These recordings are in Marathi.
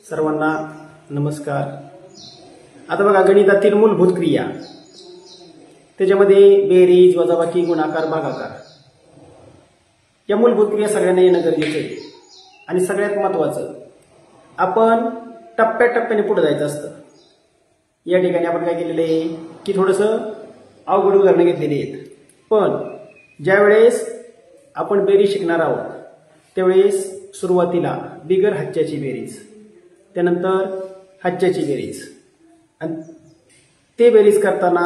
सर्वांना नमस्कार। आता बघा, गणितातील मूलभूत क्रिया त्याच्यामध्ये बेरीज, वजाबाकी, गुणाकार, भागाकार या मूलभूत क्रिया सगळ्यांना येणं गरजेचं आहे। आणि सगळ्यात महत्त्वाचं, आपण टप्प्याटप्प्याने पुढे जायचं असतं। या ठिकाणी आपण काय केलेलं आहे की थोडंसं अवघड उदाहरणं घेतलेली आहेत, पण ज्यावेळेस आपण बेरीज शिकणार आहोत त्यावेळेस सुरुवातीला बिगर हातच्याची बेरीज, त्यानंतर हातच्याची बेरीज, आणि ते बेरीज करताना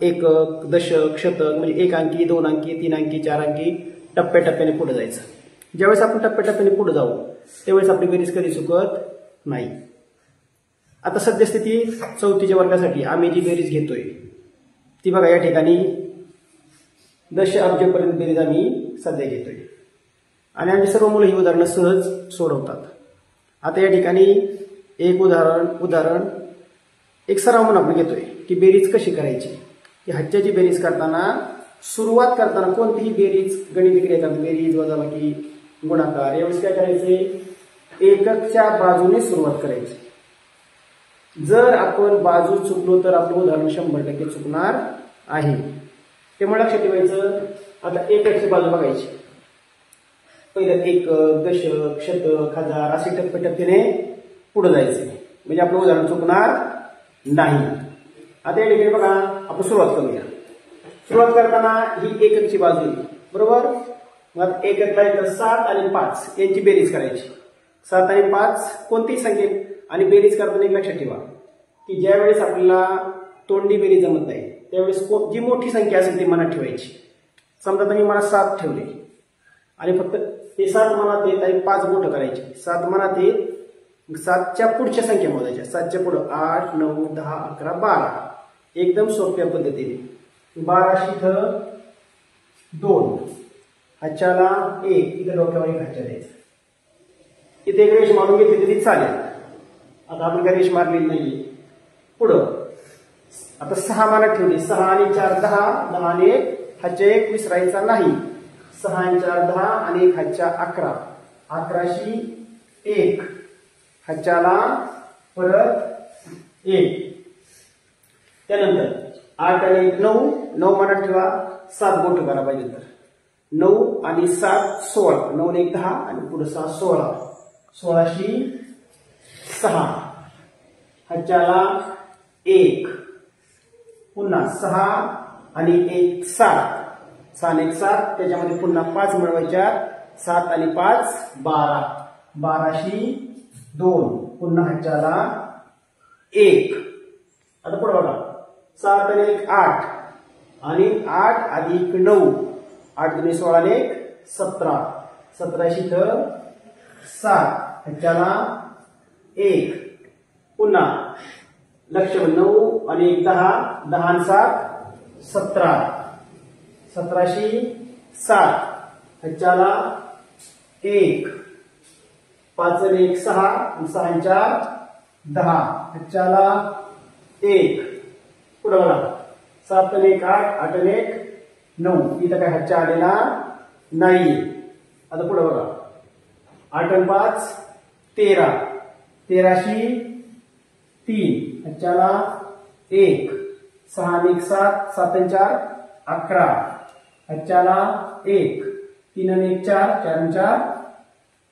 एकक, दशक, शतक म्हणजे 1 अंकी, 2 अंकी, 3 अंकी, 4 अंकी टप्प्याटप्प्याने पुढे जायचं। ज्यावेळेस आपण टप्प्याटप्प्याने पुढे जाऊ त्यावेळेस आपली बेरीज कधी चुकत नाही। आता सद्यस्थिती 4थीच्या वर्गासाठी आम्ही जी बेरीज घेतोय ती बघा, या ठिकाणी दशअब्जपर्यंत बेरीज आम्ही सध्या घेतोय आणि आमची सर्व मुलं ही उदाहरणं सहज सोडवतात। आता या ठिकाणी एक उदाहरण एक सराव म्हणून आपण घेतोय की बेरीज कशी करायची। की हातच्याची बेरीज करताना, सुरुवात करताना कोणतीही बेरीज गणिती क्रिया करताना, बेरीज, वजाबाकी, गुणाकार, यावेळेस काय करायचे, एककच्या बाजूने सुरुवात करायची। जर आपण बाजू चुकलो तर आपलं उदाहरण 100% चुकणार आहे, त्यामुळे लक्षात ठेवायचं। आता एककची बाजू बघायची, पहिलं एकक, दशक, शतक, हजार असे टप्प्याटप्प्याने पुढे जायचे, म्हणजे आपलं उदाहरण चुकणार नाही। आता या ठिकाणी बघा, आपण सुरुवात करूया। सुरुवात करताना ही एककची बाजू आहे, बरोबर। मग एककला येतं 7 आणि 5 यांची बेरीज करायची। 7 आणि 5 कोणतीही संख्येत, आणि बेरीज करताना एक लक्षात ठेवा की ज्यावेळेस आपल्याला तोंडी बेरीज जमत नाही त्यावेळेस जी मोठी संख्या असेल ती मनात ठेवायची। समजा तुम्ही मला 7 ठेवले आणि फक्त ते 7 मनात येत आणि 5 बोटं करायची। 7 मनात येत, 7च्या पुढच्या संख्या मोजायच्या, 7च्या पुढं 8, 9, 10, 11, 12 एकदम सोप्या पद्धतीने। 12शी इथं 2, हातच्याला 1, इथं डोक्यावर 1 हातच्या द्यायचं। इथे एक रेष मारून घेतली तरी चालेल। आता आपण काय रेष मारलेली नाही। पुढं आता 6 मनात ठेवली, 6 आणि 4 10, 10 आणि 1 हातच्या 1 विसरायचा नाही। 6 आणि 4 10 आणि 1 हातच्या 11, 11शी 1 हातच्याला परत 1। त्यानंतर 8 आणि 1 9, 9 मनात ठेवा, 7 बोट करा पाहिजे तर 9 आणि 7 16, 9 आणि 1 10 आणि पुढे 6 16, 16शी 6 हातच्याला 1, पुन्हा 6 आणि 1 7, 6 आणि 1 7, त्याच्यामध्ये पुन्हा 5 मिळवायच्या, 7 आणि 5 12, 12शी 2, पुन्हा हातच्याला 1। आता पुढे बघा, 7 आणि 1 8 आणि 8 अधिक 9, 8 दुनी 16 आणि 1 17, 17शी 7 हातच्याला 1, पुन्हा लक्ष 9 आणि 1 10, 10 आणि 7 17, 17शी 7 हातच्याला 1, 5 आणि 1 6, 6 आणि 4 10 हातच्याला 1। पुढे बघा, 7 आणि 1 8, 8 आणि 1 9, इथं काय हातच्या आलेला नाही। आता पुढे बघा, 8 आणि 5 13, 13शी 3 हातच्याला 1, 6 आणि 1 7, 7 आणि 4 11 हातच्याला 1, 3 आणि 1 4, 4 आणि 4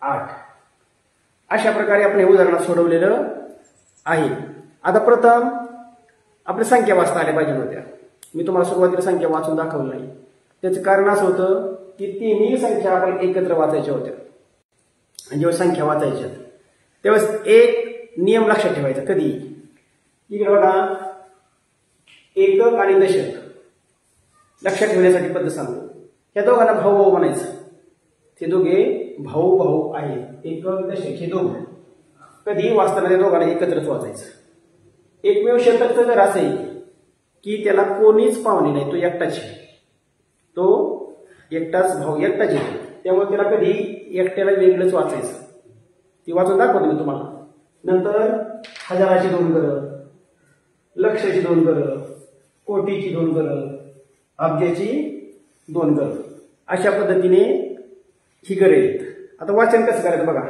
8। अशा प्रकारे आपण हे उदाहरण सोडवलेलं आहे। आता प्रथम आपल्या संख्या वाचता आल्या पाहिजे होत्या। मी तुम्हाला सुरुवातीला संख्या वाचून दाखवलं नाही, त्याचं कारण असं होतं की तिन्ही संख्या आपण एकत्र वाचायच्या होत्या। आणि जेव्हा संख्या वाचायच्या त्यावेळेस एक नियम लक्षात ठेवायचा। कधी इकडे बघा, एकक आणि दशक लक्षात ठेवण्यासाठी पद्धत सांगतो। या दोघांना भाऊ भाऊ म्हणायचं, ते दोघे भाऊ भाऊ आहेत, एकक दशक हे दोघं कधी वाचताना त्या दोघांना एकत्रच वाचायचं। एकमेव शतकचं जर असेल की त्याला कोणीच पाहुणे नाही, तो एकटाच आहे, तो एकटाच भाऊ एकटाच आहे, त्यामुळे त्याला कधी एकट्याला वेगळंच वाचायचं। ती वाचून दाखवतो मी तुम्हाला। नंतर हजाराची 2 गरज, लक्षाची 2 गरज, कोटीची 2 गरज, अब्जाची 2 गरज, अशा पद्धतीने ही गरज आहेत। आता वाचन कसं करायचं बघा,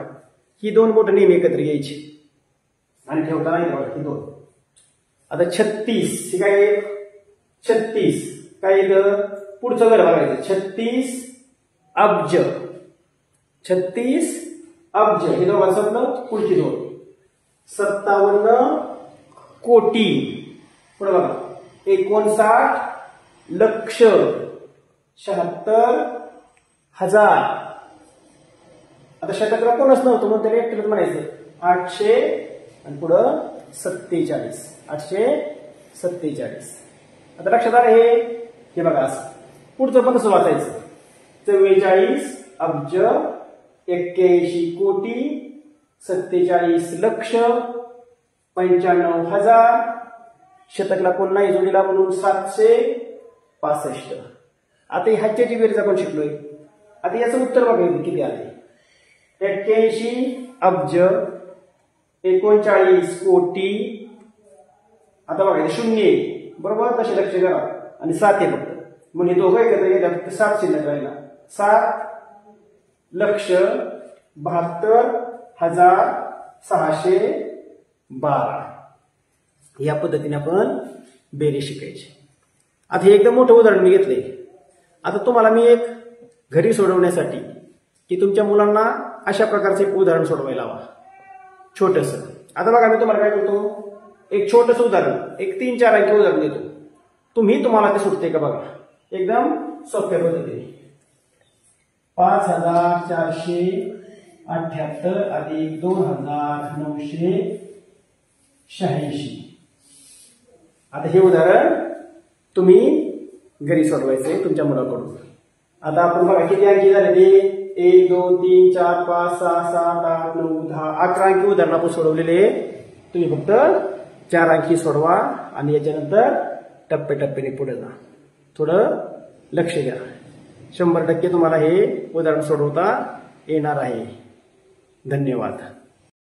ही 2 बोटं नेहमी एकत्र घ्यायची आणि ठेवता नाही बघा ही 2. आता 36 हे काय 36 काय पुढचं घर बघायचं 36 अब्ज 36 अब्ज हे दोघांचं पुढची 2. 57 कोटी पुढे बघा 59 लक्ष 76,000. आता शतकला कोणच नव्हतं म्हणून त्याला एकटंच म्हणायचं 800 आणि पुढं 47 847. आता लक्षात आलं हे बघा असं पुढचं पण कसं वाचायचं 44 अब्ज 81 कोटी 47 लक्ष 95,000. शतकला कोण नाही जोडीला म्हणून 765. आता ह्याच्याची बेरीज आपण शिकलोय. आता याचं उत्तर बघायचं किती आले 81 अब्ज 39 कोटी. आता बघायचं 0 बरोबर दशलक्ष करा आणि 7 आहे फक्त म्हणजे दोघं एकत्र गेल्या फक्त 7 शिल्लक राहिला 7,72,612. या पद्धतीने आपण बेरीज शिकायची. आता हे एकदम मोठं उदाहरण मी घेतलंय. आता तुम्हाला मी एक घरी सोडवण्यासाठी की तुमच्या मुलांना अशा प्रकारचे एक उदाहरण सोडवायला हवा छोटस. आता बघा मी तुम्हाला काय करतो एक छोटस उदाहरण एक 3-4 अंकी उदाहरण देतो. तुम्हाला ते सुटते का बघा एकदम सोप्या पद्धतीने. 5,478 अधिक 2,986. आता हे उदाहरण तुम्ही घरी सोडवायचंय तुमच्या मुलाकडून. आता आपण बघा किती अंकी झाले ते 1 2 3 4 5 6 7 8 9 10 11 अंकी उदाहरण आपण सोडवलेले. तुम्ही फक्त 4 अंकी सोडवा आणि याच्यानंतर टप्प्याटप्प्याने पुढे जा. थोडं लक्ष द्या. 100% तुम्हाला हे उदाहरण सोडवता येणार आहे. धन्यवाद.